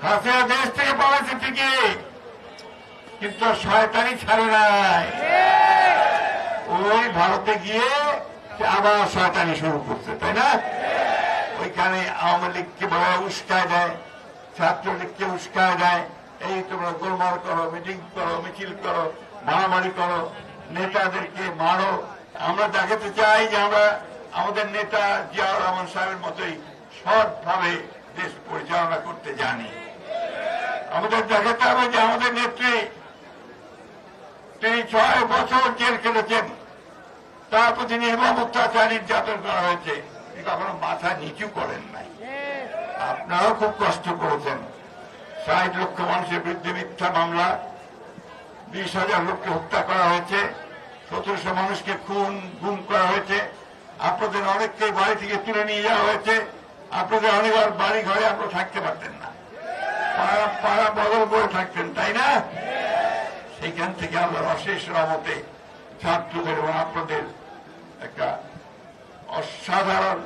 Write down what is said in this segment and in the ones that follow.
হাসিনা দেশ থেকে পালাচ্ছে ঠিকই, কিন্তু শয়তানি ছাড়ে নাই। ওই ভারতে গিয়ে আবার শয়তানি শুরু করছে, তাই না? ওইখানে আওয়ামী লীগকে বড় উস্কায় দেয়, ছাত্রলীগকে উস্কায় দেয়, এই তোমরা গোলমাল করো, মিটিং করো, মিছিল করো, মারামারি করো, নেতাদেরকে মারো। আমরা দেখাতে চাই যে আমরা আমাদের নেতা জিয়াউর রহমান সাহেবের মতোই সৎভাবে দেশ পরিচালনা করতে জানি। আমাদের দেখাতে হবে যে আমাদের নেত্রী, তিনি 6 বছর জেল খেটেছেন, তার প্রতি নির্মম অত্যাচার নির্যাতন করা হয়েছে, তিনি কখনো মাথা নিচু করেন নাই। আপনারাও খুব কষ্ট করেছেন। 60 লক্ষ মানুষের বিরুদ্ধে মিথ্যা মামলা, 20,000 লোককে হত্যা করা হয়েছে, 1700 মানুষকে গুম করা হয়েছে, আপনাদের অনেককে বাড়ি থেকে তুলে নিয়ে যাওয়া হয়েছে, আপনাদের অনেকবার বাড়ি ঘরে আপনারা থাকতে পারতেন না, পাড়া বদল করে থাকতেন, তাই না? সেইখান থেকে আল্লাহর অশেষ রহমতে ছাত্রদের এবং আপনাদের একটা অসাধারণ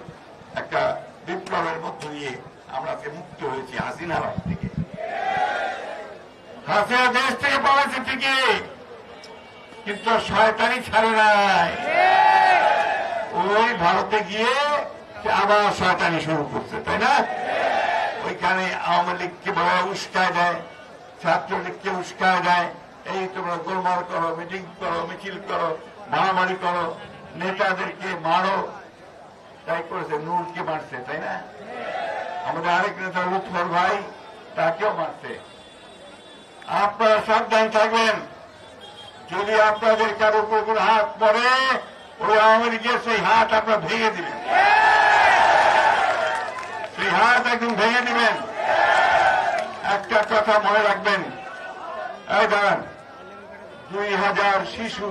একটা বিপ্লবের মধ্য দিয়ে আমরা মুক্ত হয়েছি হাসিনার হাত থেকে। হাসিনা দেশ থেকে পালাচ্ছে ঠিকই, কিন্তু শয়তানি ছাড়ে নাই। ওই ভারতে গিয়ে আবার শয়তানি শুরু করছে, তাই না? ওইখানে আওয়ামী লীগকে বড় উস্কায় দেয়, ছাত্রলীগকে উস্কায় দেয়, এই তোমরা গোলমাল করো, মিটিং করো, মিছিল করো, মারামারি করো, নেতাদেরকে মারো। তাই করেছে, নূরকে মারছে, তাই না? আমাদের আরেক নেতা লুৎফর ভাই, তাকেও মারছে। আপনারা সাবধান থাকবেন, যদি আপনাদের কারো উপর কোনো হাত পড়ে, ওই আওয়ামী লীগের সেই হাত আপনারা ভেঙে দিবেন, সেই হাত একদম ভেঙে দিবেন। একটা কথা মনে রাখবেন, এই দাঁড়ান, 2000 শিশু,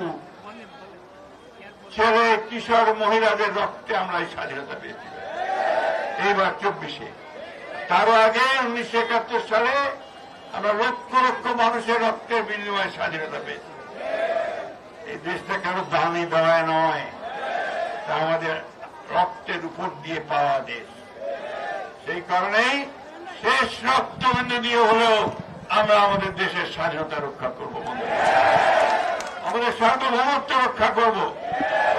ছেলে, কিশোর, মহিলাদের রক্তে আমরা এই স্বাধীনতা পেয়েছি। এইবার 24-এ, তারও আগে 1971 সালে আমরা লক্ষ লক্ষ মানুষের রক্তের বিনিময়ে স্বাধীনতা পেয়েছি। এই দেশটা কারো দামি বেড়ায় নয়, তা আমাদের রক্তের উপর দিয়ে পাওয়া দেশ। সেই কারণেই শেষ রক্তবিন্দু দিয়ে হলেও আমরা আমাদের দেশের স্বাধীনতা রক্ষা করব, আমাদের সার্বভৌমত্ব রক্ষা করব।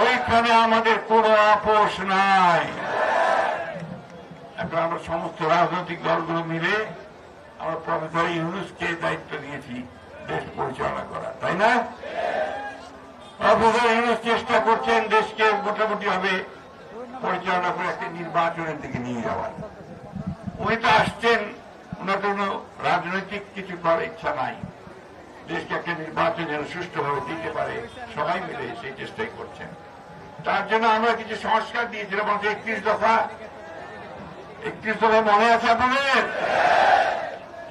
ওইখানে আমাদের কোনো আপোষ নাই। এখন আমরা সমস্ত রাজনৈতিক দলগুলো মিলে আমরা প্রফেসর ইউনূসকে দায়িত্ব দিয়েছি দেশ পরিচালনা করা, তাই না? প্রফেসর ইউনূস চেষ্টা করছেন দেশকে মোটামুটি ভাবে পরিচালনা করে একটা নির্বাচনের দিকে নিয়ে যাওয়ার। উনি তো আসছেন, ওনার কোনো রাজনৈতিক কিছু করার ইচ্ছা নাই, দেশকে একটা নির্বাচন যেন সুষ্ঠুভাবে দিতে পারে, সবাই মিলে সেই চেষ্টাই করছেন। তার জন্য আমরা কিছু সংস্কার দিয়েছিলাম, 31 দফা। 31 দফা মনে আছে আপনাদের?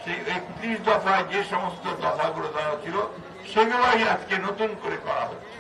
সেই 31 দফায় যে সমস্ত দফাগুলো দেওয়া ছিল, সেগুলোই আজকে নতুন করে করা হচ্ছে।